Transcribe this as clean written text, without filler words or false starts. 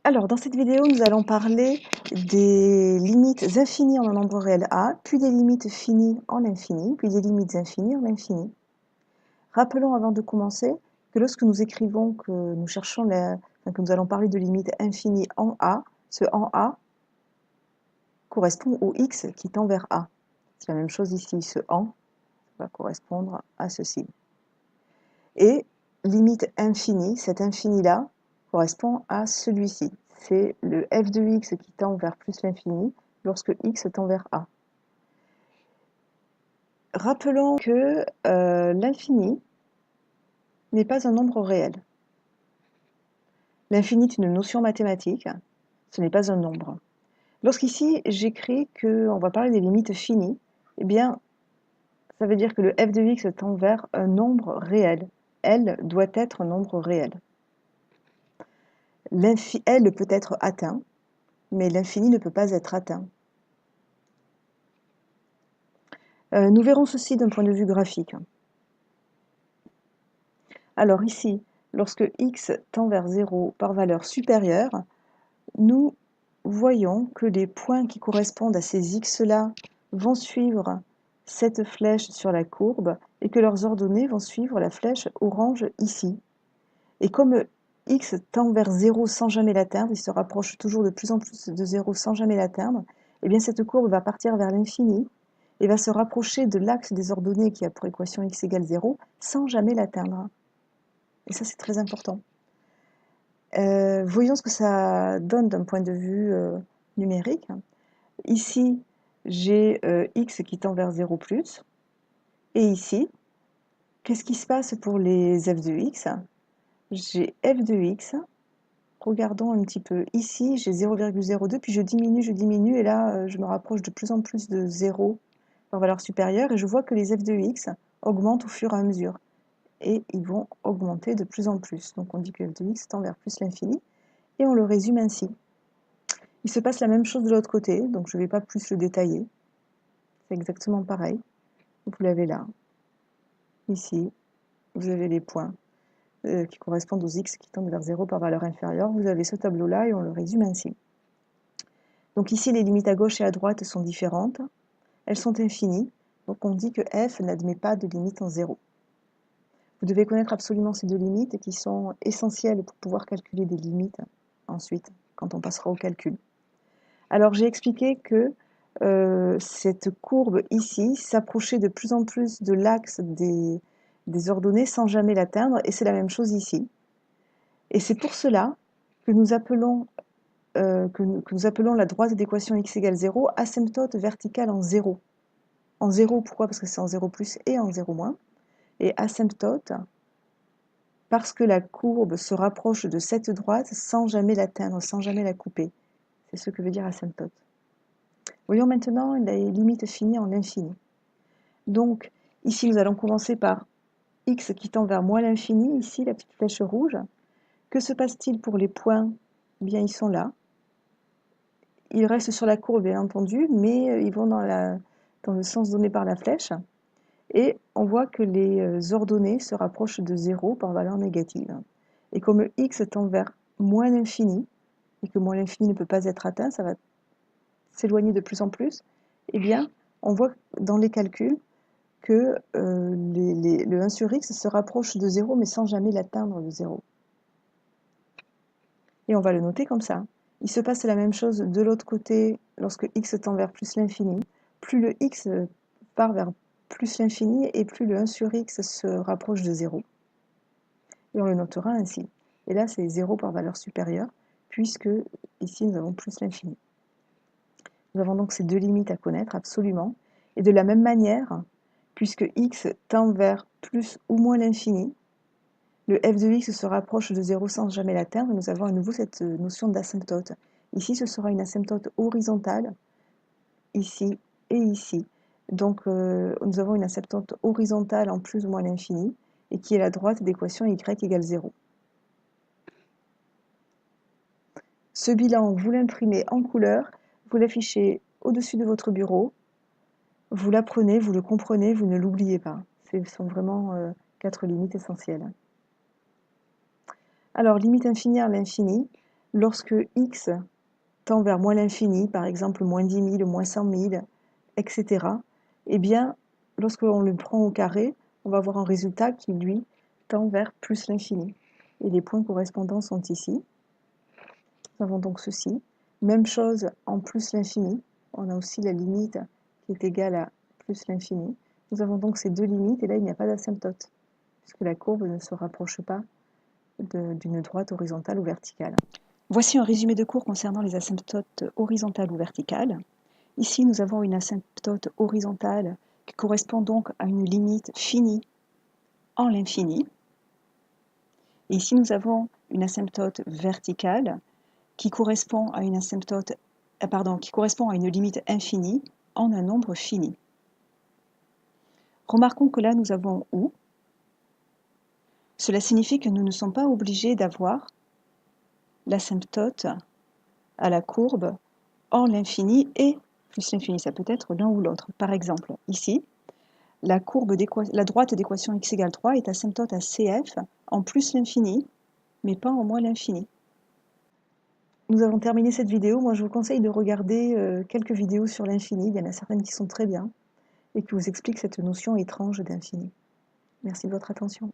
Alors, dans cette vidéo, nous allons parler des limites infinies en un nombre réel A, puis des limites finies en l'infini, puis des limites infinies en l'infini. Rappelons avant de commencer que lorsque nous écrivons que nous cherchons que nous allons parler de limites infinies en A, ce en A correspond au x qui tend vers A. C'est la même chose ici, ce en va correspondre à ceci. Et limite infinie, cet infini-là, correspond à celui-ci. C'est le f de x qui tend vers plus l'infini lorsque x tend vers A. Rappelons que l'infini n'est pas un nombre réel. L'infini est une notion mathématique, ce n'est pas un nombre. Lorsqu'ici j'écris qu'on va parler des limites finies, eh bien ça veut dire que le f de x tend vers un nombre réel. L doit être un nombre réel. L peut être atteint, mais l'infini ne peut pas être atteint. Nous verrons ceci d'un point de vue graphique. Alors ici, lorsque x tend vers 0 par valeur supérieure, nous voyons que les points qui correspondent à ces x-là vont suivre cette flèche sur la courbe et que leurs ordonnées vont suivre la flèche orange ici. Et comme x tend vers 0 sans jamais l'atteindre, il se rapproche toujours de plus en plus de 0 sans jamais l'atteindre, et bien cette courbe va partir vers l'infini et va se rapprocher de l'axe des ordonnées qui a pour équation x égale 0 sans jamais l'atteindre. Et ça, c'est très important. Voyons ce que ça donne d'un point de vue numérique. Ici, j'ai x qui tend vers 0 plus. Et ici, qu'est-ce qui se passe pour les f de x? J'ai f de x. Regardons un petit peu. Ici, j'ai 0,02, puis je diminue, et là, je me rapproche de plus en plus de 0 par valeur supérieure, et je vois que les f de x augmentent au fur et à mesure. Et ils vont augmenter de plus en plus. Donc on dit que f de x tend vers plus l'infini, et on le résume ainsi. Il se passe la même chose de l'autre côté, donc je ne vais pas plus le détailler. C'est exactement pareil. Vous l'avez là. Ici, vous avez les points qui correspondent aux x qui tendent vers 0 par valeur inférieure. Vous avez ce tableau-là et on le résume ainsi. Donc ici, les limites à gauche et à droite sont différentes. Elles sont infinies, donc on dit que f n'admet pas de limite en 0. Vous devez connaître absolument ces deux limites qui sont essentielles pour pouvoir calculer des limites ensuite, quand on passera au calcul. Alors j'ai expliqué que cette courbe ici s'approchait de plus en plus de l'axe des ordonnées sans jamais l'atteindre, et c'est la même chose ici. Et c'est pour cela que nous appelons la droite d'équation x égale 0 asymptote verticale en 0. En 0, pourquoi? Parce que c'est en 0 plus et en 0 moins. Et asymptote, parce que la courbe se rapproche de cette droite sans jamais l'atteindre, sans jamais la couper. C'est ce que veut dire asymptote. Voyons maintenant les limites finies en l'infini. Donc, ici, nous allons commencer par x qui tend vers moins l'infini, ici, la petite flèche rouge. Que se passe-t-il pour les points? Eh bien, ils sont là. Ils restent sur la courbe, bien entendu, mais ils vont dans le sens donné par la flèche. Et on voit que les ordonnées se rapprochent de 0 par valeur négative. Et comme x tend vers moins l'infini, et que moins l'infini ne peut pas être atteint, ça va s'éloigner de plus en plus, eh bien, on voit dans les calculs que le 1 sur x se rapproche de 0, mais sans jamais l'atteindre de 0. Et on va le noter comme ça. Il se passe la même chose de l'autre côté lorsque x tend vers plus l'infini. Plus le x part vers plus l'infini, et plus le 1 sur x se rapproche de 0. Et on le notera ainsi. Et là, c'est 0 par valeur supérieure, puisque ici, nous avons plus l'infini. Nous avons donc ces deux limites à connaître, absolument. Et de la même manière, puisque x tend vers plus ou moins l'infini, le f de x se rapproche de 0 sans jamais l'atteindre, et nous avons à nouveau cette notion d'asymptote. Ici, ce sera une asymptote horizontale, ici et ici. Donc, nous avons une asymptote horizontale en plus ou moins l'infini, et qui est la droite d'équation y égale 0. Ce bilan, vous l'imprimez en couleur, vous l'affichez au-dessus de votre bureau, vous l'apprenez, vous le comprenez, vous ne l'oubliez pas. Ce sont vraiment 4 limites essentielles. Alors, limite infinie à l'infini, lorsque x tend vers moins l'infini, par exemple moins 10 000, moins 100 000, etc., eh bien, lorsque l'on le prend au carré, on va avoir un résultat qui, lui, tend vers plus l'infini. Et les points correspondants sont ici. Nous avons donc ceci. Même chose en plus l'infini. On a aussi la limite qui est égale à plus l'infini. Nous avons donc ces deux limites, et là, il n'y a pas d'asymptote, puisque la courbe ne se rapproche pas d'une droite horizontale ou verticale. Voici un résumé de cours concernant les asymptotes horizontales ou verticales. Ici, nous avons une asymptote horizontale qui correspond donc à une limite finie en l'infini. Et ici, nous avons une asymptote verticale qui correspond à une limite infinie en un nombre fini. Remarquons que là, nous avons ou. Cela signifie que nous ne sommes pas obligés d'avoir l'asymptote à la courbe hors l'infini et plus l'infini. Ça peut être l'un ou l'autre. Par exemple, ici, la droite d'équation x égale 3 est asymptote à CF en plus l'infini, mais pas en moins l'infini. Nous avons terminé cette vidéo. Moi, je vous conseille de regarder quelques vidéos sur l'infini. Il y en a certaines qui sont très bien et qui vous expliquent cette notion étrange d'infini. Merci de votre attention.